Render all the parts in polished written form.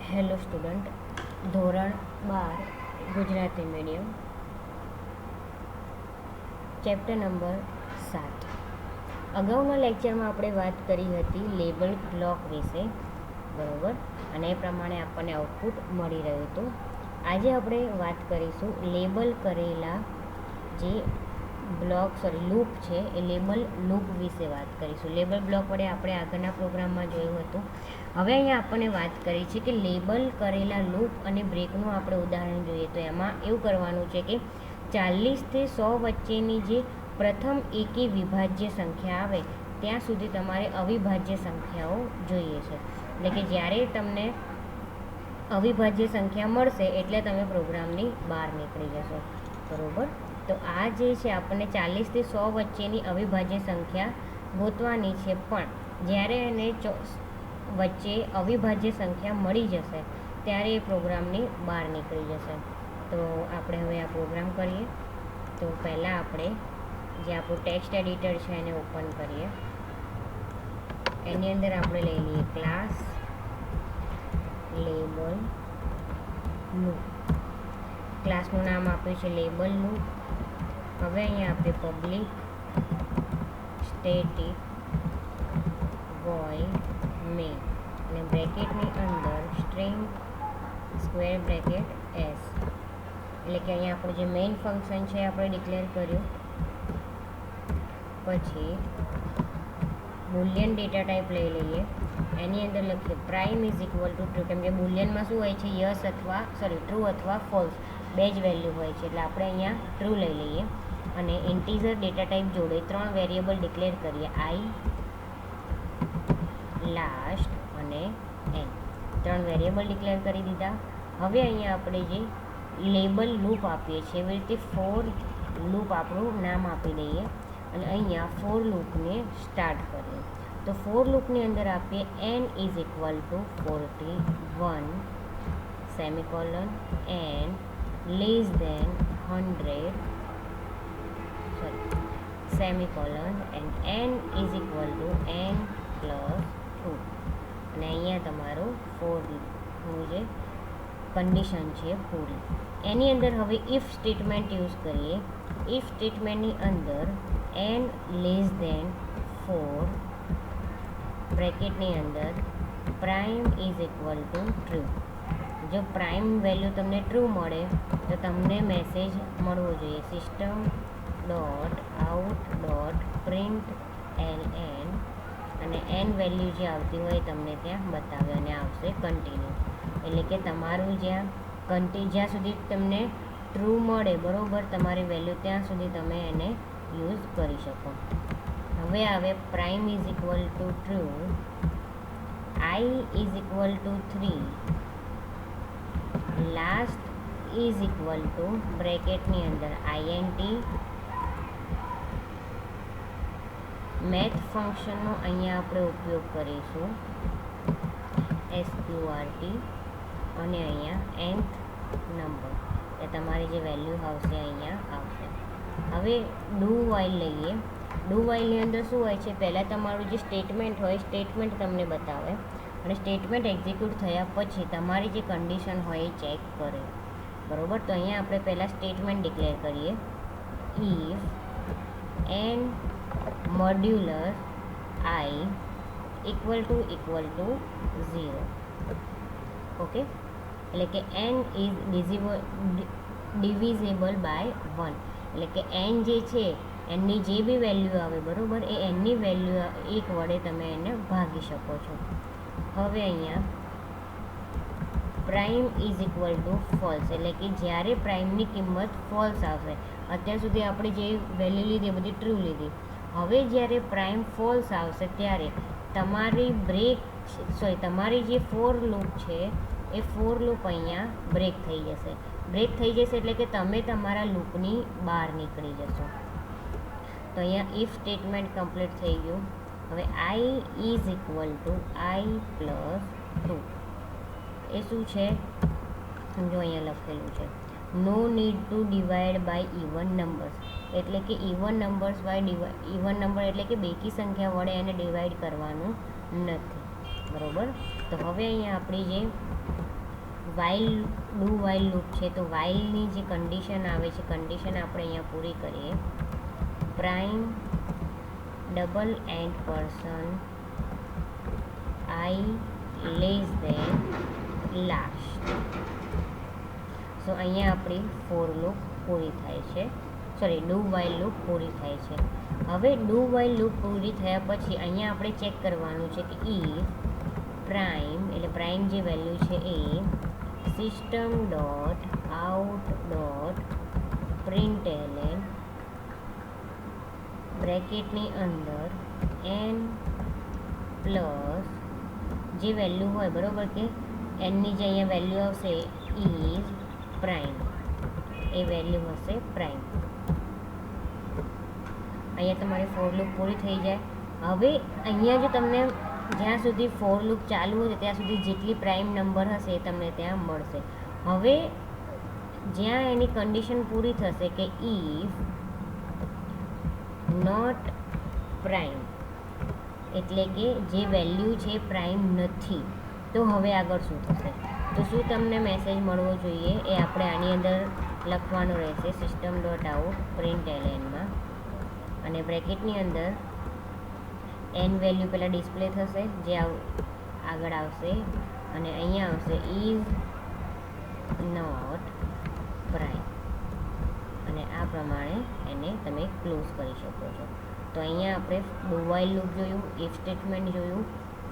Hello student, ધોરણ 12 Gujarati medium, chapter number 7. અગાઉના લેક્ચરમાં આપણે વાત કરી હતી લેબલ બ્લોક વિશે, બરાબર, અને એ પ્રમાણે આપણને આઉટપુટ મળી રહ્યું હતું. આજે આપણે વાત કરીશું લેબલ કરેલા જે લૂપ છે એ લેબલ લૂપ વિશે વાત કરીશું. લેબલ બ્લોક વડે આપણે આગળના પ્રોગ્રામમાં જોયું હતું. હવે અહીંયા આપણને વાત કરી છે કે લેબલ કરેલા લૂપ અને બ્રેકનું આપણે ઉદાહરણ જોઈએ તો એમાં એવું કરવાનું છે કે 40થી 100 વચ્ચેની જે પ્રથમ એકી વિભાજ્ય સંખ્યા આવે ત્યાં સુધી તમારે અવિભાજ્ય સંખ્યાઓ જોઈએ છે. એટલે કે જ્યારે તમને અવિભાજ્ય સંખ્યા મળશે એટલે તમે પ્રોગ્રામની બહાર નીકળી જશો, બરાબર. તો આ જે છે આપણને 40થી 100 વચ્ચેની અવિભાજ્ય સંખ્યા ગોતવાની છે, પણ જ્યારે એને વચ્ચે અવિભાજ્ય સંખ્યા મળી જશે ત્યારે એ પ્રોગ્રામની બહાર નીકળી જશે. તો આપણે હવે આ પ્રોગ્રામ કરીએ. તો પહેલાં આપણે જે આપણું ટેક્સ્ટ એડિટર છે એને ઓપન કરીએ. એની અંદર આપણે લઈ લઈએ ક્લાસ લેબલ લૂપ. ક્લાસનું નામ આપ્યું છે લેબલ લૂપ. હવે અહીંયા આપણે પબ્લિક સ્ટેટિક વોઇડ મેઇન અને બ્રેકેટની અંદર સ્ટ્રિંગ સ્ક્વેર બ્રેકેટ એસ, એટલે કે અહીંયા આપણું જે મેઇન ફંક્શન છે આપણે ડિક્લેર કર્યું. પછી બુલિયન ડેટા ટાઈપ લઈ લઈએ. એની અંદર લખીએ prime is equal to true, કેમ કે બુલિયનમાં શું હોય છે, ટ્રુ અથવા ફોલ્સ બે જ વેલ્યુ હોય છે, એટલે આપણે અહીંયા ટ્રુ લઈ લઈએ. અને ઇન્ટીજર ડેટા ટાઈપ જોડે 3 વેરિયેબલ ડિક્લેર કરીએ, આઈ, લાસ્ટ અને એન. 3 વેરિયેબલ ડિક્લેર કરી દીધા. હવે અહીંયા આપણે જે લેબલ લૂપ આપીએ છીએ એવી રીતે ફોર લૂપ આપણું નામ આપી દઈએ અને અહીંયા ફોર લૂપને સ્ટાર્ટ કરીએ. તો ફોર લૂપની અંદર આપીએ n is equal to 41 semicolon n less than 100 semicolon and n is equal to n plus 2. અને અહીંયા તમારું ફોરનું જે કન્ડિશન છે પૂરી. એની અંદર હવે ઇફ સ્ટેટમેન્ટ યુઝ કરીએ. ઇફ સ્ટેટમેન્ટની અંદર એન લેસ દેન 4 બ્રેકેટની અંદર prime is equal to true. જો પ્રાઇમ વેલ્યુ તમને ટ્રુ મળે તો તમને મેસેજ મળવો જોઈએ system dot out dot print l n, અને એન વેલ્યુ જે આવતી હોય તમને ત્યાં બતાવે અને આવશે કન્ટિન્યુ. એટલે કે તમારું જ્યાં સુધી તમને ટ્રુ મળે, બરાબર, તમારી વેલ્યુ ત્યાં સુધી તમે એને યુઝ કરી શકો. હવે આવે prime is equal to true, I is equal to 3, last is equal to બ્રેકેટની અંદર આઈએનટી. મેથ ફંક્શનનો અહીંયા આપણે ઉપયોગ કરીશું એસક્યુઆરટી અને અહીંયા nth નંબર, એ તમારી જે વેલ્યુ આવશે અહીંયા આવશે. હવે ડુ વાઇલ લઈએ. ડુ વાઇલની અંદર શું હોય છે, પહેલાં તમારું જે સ્ટેટમેન્ટ હોય સ્ટેટમેન્ટ તમને બતાવે અને સ્ટેટમેન્ટ એક્ઝિક્યુટ થયા પછી તમારી જે કન્ડિશન હોય એ ચેક કરે, બરાબર. તો અહીંયા આપણે પહેલાં સ્ટેટમેન્ટ ડિક્લેર કરીએ if n modular i equal to 0. Okay, એટલે કે એન ઇઝ ડિવિઝેબલ બાય 1, એટલે કે એન જે છે એની જે બી વેલ્યુ આવે, બરાબર, એ એનની વેલ્યુ 1 વડે તમે એને ભાગી શકો છો. હવે અહીંયા prime is equal two false, એટલે કે જ્યારે પ્રાઇમની કિંમત ફોલ્સ આવશે. અત્યાર સુધી આપણે જે વેલ્યુ લીધી એ બધી ટ્રુ લીધી. હવે જ્યારે પ્રાઇમ ફોલ્સ આવશે ત્યારે તમારી જે ફોર લૂપ છે એ ફોર લૂપ અહીંયા બ્રેક થઈ જશે. બ્રેક થઈ જશે એટલે કે તમે તમારા લૂપની બહાર નીકળી જશો. તો અહીંયા ઇફ સ્ટેટમેન્ટ કમ્પ્લીટ થઈ ગયું. હવે i is equal to i plus 2. એ શું છે, જો અહીંયા લખેલું છે no need to divide by even numbers, એટલે કે even numbers by even number એટલે કે બેકી સંખ્યા વડે એને ડિવાઈડ કરવાનું નથી, બરાબર. તો હવે અહીંયા આપણી જે વાઇલ લૂપ છે, તો વાઇલની જે કન્ડિશન આવે છે કન્ડિશન આપણે અહીંયા પૂરી કરીએ. Prime double and person I less than last. So અહીંયા આપણી ફોર લૂપ પૂરી થાય છે, સોરી ડુ વાઇલ લૂપ પૂરી થાય છે. હવે ડુ વાઇલ લૂપ પૂરી થયા પછી અહીંયા આપણે ચેક કરવાનું છે કે ઇફ પ્રાઇમ, એટલે પ્રાઇમ જે વેલ્યુ છે એ system dot out dot println બ્રેકેટની અંદર એન પ્લસ જે વેલ્યુ હોય, બરાબર, કે એનની જે અહીંયા વેલ્યુ આવશે ઇઝ પ્રાઇમ, એ વેલ્યુ હશે પ્રાઇમ. અહીંયા તમારી ફોર લૂપ પૂરી થઈ જાય. હવે અહીંયા જો તમને જ્યાં સુધી ફોર લૂપ ચાલુ હશે ત્યાં સુધી જેટલી પ્રાઇમ નંબર હશે એ તમને ત્યાં મળશે. હવે જ્યાં એની કન્ડિશન પૂરી થશે કે ઇફ નોટ પ્રાઇમ, એટલે કે જે વેલ્યુ છે પ્રાઇમ નથી, તો હવે આગળ શું થશે? તો શું તમને મેસેજ મળવો જોઈએ એ આપણે આની અંદર લખવાનું રહેશે. સિસ્ટમ ડોટ આઉટ પ્રિન્ટલનમાં અને બ્રેકેટની અંદર એન વેલ્યુ પહેલાં ડિસ્પ્લે થશે, જે આગળ આવશે, અને અહીંયા આવશે ઇઝ નોટ પ્રાઇમ, અને આ પ્રમાણે એને તમે ક્લોઝ કરી શકો છો. તો અહીંયા આપણે ડુ વાઇલ લૂપ જોયું, ઇફ સ્ટેટમેન્ટ જોયું,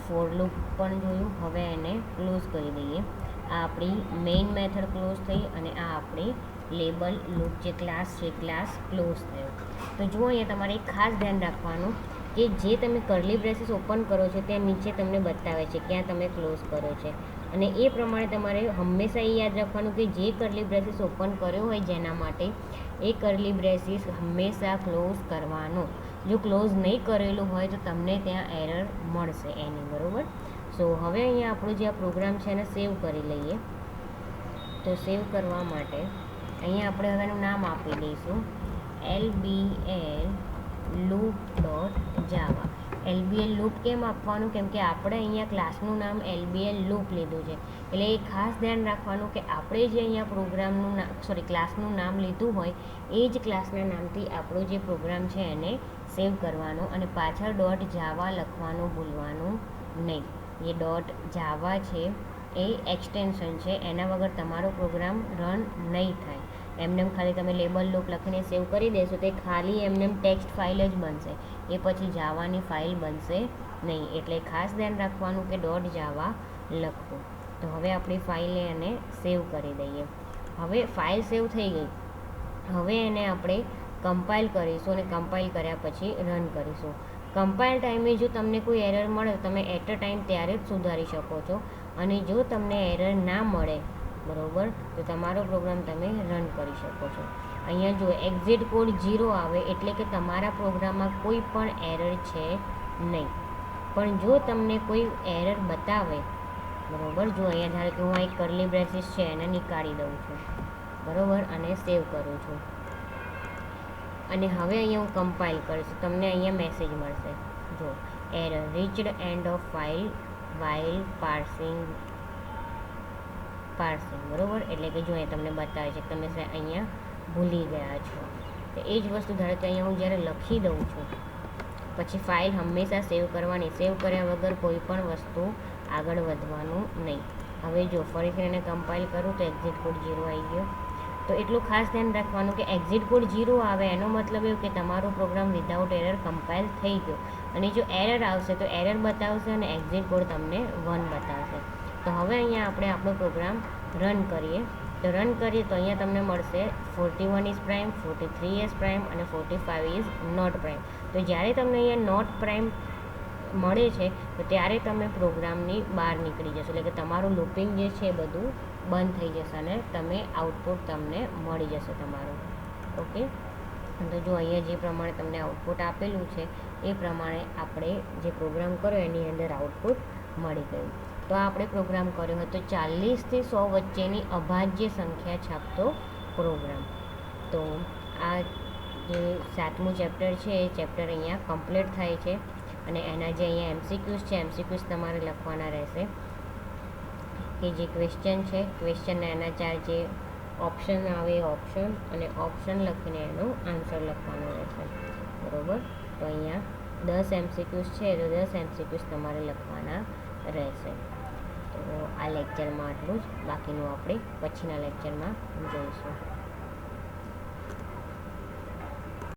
ફોર લૂપ પણ જોયું. હવે એને ક્લોઝ કરી દઈએ. આ આપણી મેઇન મેથડ ક્લોઝ થઈ, અને આ આપણી લેબલ લૂપ જે ક્લાસ છે ક્લાસ ક્લોઝ થયો. તો જુઓ અહીંયા તમારે ખાસ ધ્યાન રાખવાનું કે જે તમે કર્લી બ્રેસીસ ઓપન કરો છો ત્યાં નીચે તમને બતાવે છે ક્યાં તમે ક્લોઝ કરો છે, અને એ પ્રમાણે તમારે હંમેશા એ યાદ રાખવાનું કે જે કર્લી બ્રેસીસ ઓપન કર્યો હોય જેના માટે એ કર્લી બ્રેસીસ હંમેશા ક્લોઝ કરવાનો. જો ક્લોઝ નહીં કરેલું હોય તો તમને ત્યાં એરર મળશે એની, બરાબર. સો હવે અહીંયા આપણો જે આ પ્રોગ્રામ છે એને સેવ કરી લઈએ. તો સેવ કરવા માટે અહીંયા આપણે હવે એનું નામ આપી દઈશું LBL લૂપ ડોટ જાવા. LBL લૂપ કેમ આપવાનું? કેમ કે આપણે અહીંયા ક્લાસનું નામ LBL લૂપ લીધું છે, એટલે એ ખાસ ધ્યાન રાખવાનું કે આપણે જે અહીંયા પ્રોગ્રામનું ક્લાસનું નામ લીધું હોય એ જ ક્લાસના નામથી આપણો જે પ્રોગ્રામ છે એને સેવ કરવાનો, અને પાછળ ડોટ જાવા લખવાનું ભૂલવાનું નહીં. એ ડોટ જાવા છે એ એક્સટેન્શન છે, એના વગર તમારો પ્રોગ્રામ રન નહીં થાય. એમને ખાલી તમે લેબલ લૂપ લખીને સેવ કરી દેશો તો એ ખાલી એમને ટેક્સ્ટ ફાઇલ જ બનશે, એ પછી જાવાની ફાઇલ બનશે નહીં. એટલે ખાસ ધ્યાન રાખવાનું કે ડોટ જાવા લખવું. તો હવે આપણી ફાઇલને એને સેવ કરી દઈએ. હવે ફાઇલ સેવ થઈ ગઈ. હવે એને આપણે કમ્પાઇલ કરીશું, અને કમ્પાઇલ કર્યા પછી રન કરીશું. કમ્પાઇલ ટાઈમે જો તમને કોઈ એરર મળે તો તમે એટ અ ટાઈમ ત્યારે જ સુધારી શકો છો, અને જો તમને એરર ના મળે, બરાબર, તો તમારો પ્રોગ્રામ તમે રન કરી શકો છો. અહીંયા જો એક્ઝિટ કોડ 0 આવે એટલે કે તમારા પ્રોગ્રામમાં કોઈ પણ એરર છે નહીં. પણ જો તમને કોઈ એરર બતાવે, બરાબર, જો અહીંયા ધારો કે હું આ એક કર્લી બ્રેસીસ છે એને નીકાળી દઉં છું, બરાબર, અને સેવ કરું છું, અને હવે અહીંયા હું કમ્પાઇલ કરીશ, તમને અહીંયા મેસેજ મળશે, જો error reached end of file while passing, બરાબર. એટલે કે જો અહીંયા તમને બતાવે છે કે તમે અહીંયા ભૂલી ગયા છો. તો એ જ વસ્તુ ધારો કે અહીંયા હું જ્યારે લખી દઉં છું પછી ફાઇલ હંમેશા સેવ કરવાની, સેવ કર્યા વગર કોઈ પણ વસ્તુ આગળ વધવાનું નહીં. હવે જો ફરીથી એને કમ્પાઇલ કરું તો એક્ઝિટ કોડ 0 આવી ગયો. તો એટલું ખાસ ધ્યાન રાખવાનું કે એક્ઝિટ કોડ 0 આવે એનો મતલબ એવું કે તમારો પ્રોગ્રામ વિધાઉટ એરર કમ્પાઇલ થઈ ગયો, અને જો એરર આવશે તો એરર બતાવશે અને એક્ઝિટ કોડ તમને 1 બતાવશે. તો હવે અહીંયા આપણે આપણો પ્રોગ્રામ રન કરીએ. તો રન કરીએ તો અહીંયા તમને મળશે 41 ઇઝ પ્રાઇમ, 43 ઇઝ પ્રાઇમ અને 45 ઇઝ નોટ પ્રાઇમ. તો જ્યારે તમને અહીંયા નોટ પ્રાઇમ મળે છે તો ત્યારે તમે પ્રોગ્રામની બહાર નીકળી જશો, એટલે કે તમારું લૂપિંગ જે છે એ બધું બંધ થઈ જશે અને તમે આઉટપુટ તમને મળી જશે તમારું. ઓકે, તો જો અહીંયા જે પ્રમાણે તમને આઉટપુટ આપેલું છે એ પ્રમાણે આપણે જે પ્રોગ્રામ કર્યો એની અંદર આઉટપુટ મળી ગયું. તો આપણે પ્રોગ્રામ કર્યો હતો 40થી 100 વચ્ચેની અભાજ્ય સંખ્યા છાપતો પ્રોગ્રામ. તો આ જે 7મું ચેપ્ટર છે એ ચેપ્ટર અહીંયા કમ્પ્લીટ થાય છે, અને એના જે અહીંયા MCQs છે MCQs તમારે લખવાના રહેશે. કે જે ક્વેશ્ચન છે, ક્વેશ્ચનના એના 4 જે ઓપ્શન આવે એ ઓપ્શન અને ઓપ્શન લખીને એનો આન્સર લખવાનો રહેશે. બરાબર, તો અહીંયા 10 MCQs છે, તો 10 MCQs તમારે લખવાના રહેશે. તો આ લેક્ચરમાં આટલું જ, બાકીનું આપણે પછીના લેક્ચરમાં જોઈશું.